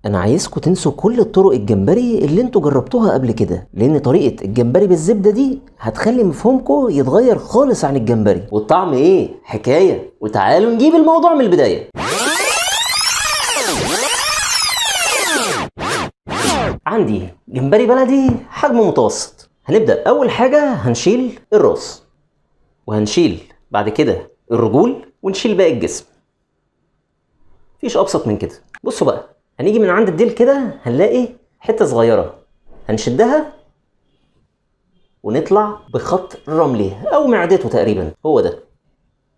انا عايزكم تنسوا كل الطرق الجمبري اللي انتوا جربتوها قبل كده، لان طريقة الجمبري بالزبدة دي هتخلي مفهومكم يتغير خالص عن الجمبري، والطعم ايه حكاية. وتعالوا نجيب الموضوع من البداية. عندي جمبري بلدي حجم متوسط. هنبدأ اول حاجة هنشيل الراس، وهنشيل بعد كده الرجول، ونشيل باقي الجسم. مفيش ابسط من كده. بصوا بقى، هنيجي من عند الديل كده هنلاقي حته صغيره، هنشدها ونطلع بخط رملي او معدته تقريبا، هو ده.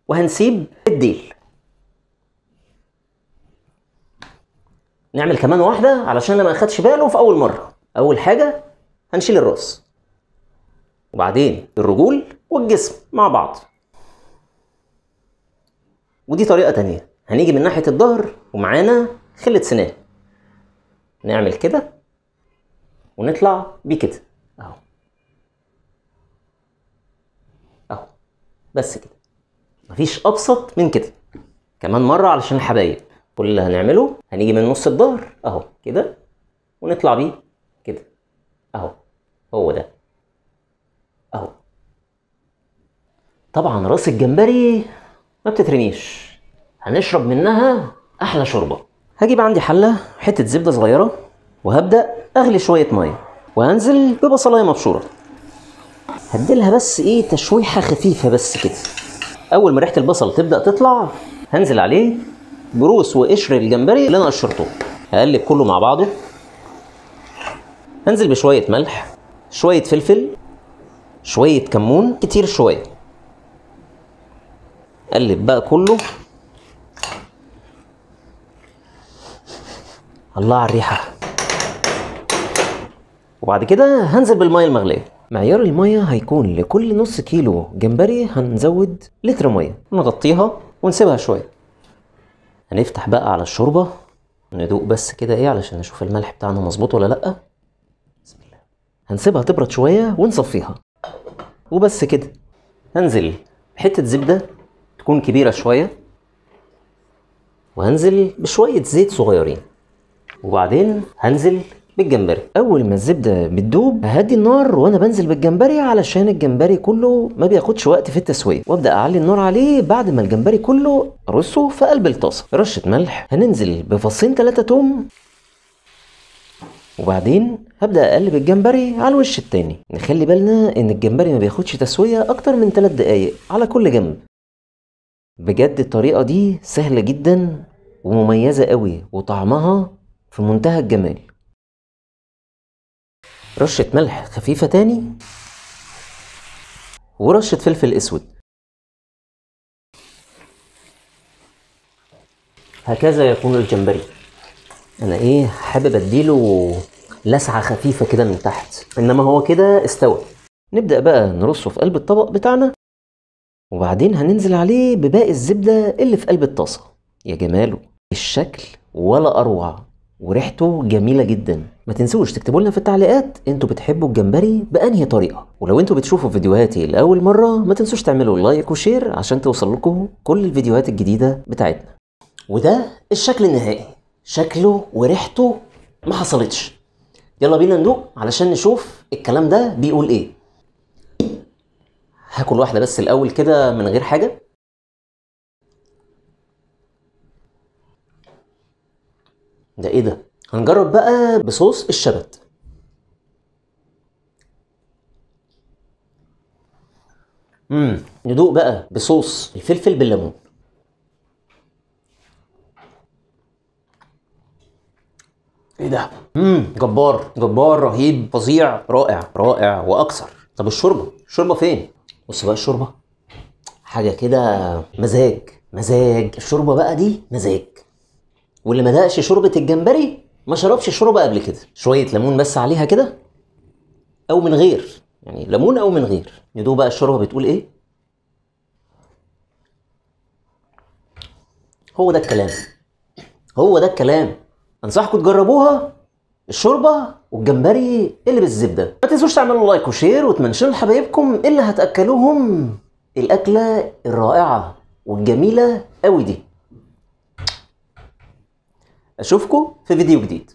وهنسيب الديل. نعمل كمان واحده علشان ما اخدش باله في اول مره. اول حاجه هنشيل الراس، وبعدين الرجول والجسم مع بعض. ودي طريقه تانية. هنيجي من ناحيه الظهر ومعانا خله سنان، نعمل كده ونطلع بيه كده اهو اهو، بس كده. مفيش ابسط من كده. كمان مره علشان الحبايب. كل اللي هنعمله هنيجي من نص الظهر اهو كده، ونطلع بيه كده اهو، هو ده اهو. طبعا راس الجمبري ما بتترميش، هنشرب منها احلى شوربه. هجيب عندي حله حته زبده صغيره، وهبدا اغلي شويه ميه، وهنزل ببصلايه مبشوره. هديلها بس ايه تشويحه خفيفه بس كده. اول ما ريحه البصل تبدا تطلع هنزل عليه بروس وقشر الجمبري اللي انا قشرته. هقلب كله مع بعضه. هنزل بشويه ملح، شويه فلفل، شويه كمون كتير شويه. قلب بقى كله. الله على الريحه. وبعد كده هنزل بالميه المغليه. معيار الميه هيكون لكل نص كيلو جمبري هنزود لتر ميه. نغطيها ونسيبها شويه. هنفتح بقى على الشوربه، ندوق بس كده ايه علشان نشوف الملح بتاعنا مظبوط ولا لا. بسم الله. هنسيبها تبرد شويه ونصفيها، وبس كده. هنزل بحته زبده تكون كبيره شويه، وهنزل بشويه زيت صغيرين، وبعدين هنزل بالجمبري. اول ما الزبده بتدوب ههدي النار وانا بنزل بالجمبري، علشان الجمبري كله ما بياخدش وقت في التسويه، وابدا اعلي النار عليه بعد ما الجمبري كله ارصه في قلب الطاسه. رشه ملح، هننزل بفصين 3 توم، وبعدين هبدا اقلب الجمبري على الوش التاني. نخلي بالنا ان الجمبري ما بياخدش تسويه اكتر من 3 دقايق على كل جنب. بجد الطريقه دي سهله جدا ومميزه قوي، وطعمها في منتهى الجمال. رشة ملح خفيفة تاني، ورشة فلفل اسود. هكذا يكون الجمبري. انا ايه حابب اديله لسعة خفيفة كده من تحت، انما هو كده استوى. نبدأ بقى نرصه في قلب الطبق بتاعنا، وبعدين هننزل عليه بباقي الزبدة اللي في قلب الطاسة. يا جماله، الشكل ولا اروع، وريحته جميلة جدا. ما تنسوش تكتبوا لنا في التعليقات انتوا بتحبوا الجمبري بأنهي طريقة، ولو انتوا بتشوفوا فيديوهاتي لأول مرة ما تنسوش تعملوا لايك وشير عشان توصل لكم كل الفيديوهات الجديدة بتاعتنا. وده الشكل النهائي، شكله وريحته ما حصلتش. يلا بينا ندوق علشان نشوف الكلام ده بيقول ايه. هاكل واحدة بس الأول كده من غير حاجة. ده ايه ده؟ هنجرب بقى بصوص الشبت. ندوق بقى بصوص الفلفل بالليمون. ايه ده؟ جبار جبار، رهيب، فظيع، رائع رائع واكثر. طب الشوربه فين؟ بص بقى الشوربه حاجه كده مزاج مزاج. الشوربه بقى دي مزاج. واللي ما دقش شوربه الجمبري ما شربش شوربه قبل كده. شويه ليمون بس عليها كده، او من غير، يعني ليمون او من غير. ندوق بقى الشوربه بتقول ايه. هو ده الكلام، هو ده الكلام. انصحكم تجربوها، الشوربه والجمبري اللي بالزبده. ما تنسوش تعملوا لايك وشير وتمنشنوا لحبايبكم اللي هتاكلوهم الاكله الرائعه والجميله قوي دي. اشوفكم في فيديو جديد.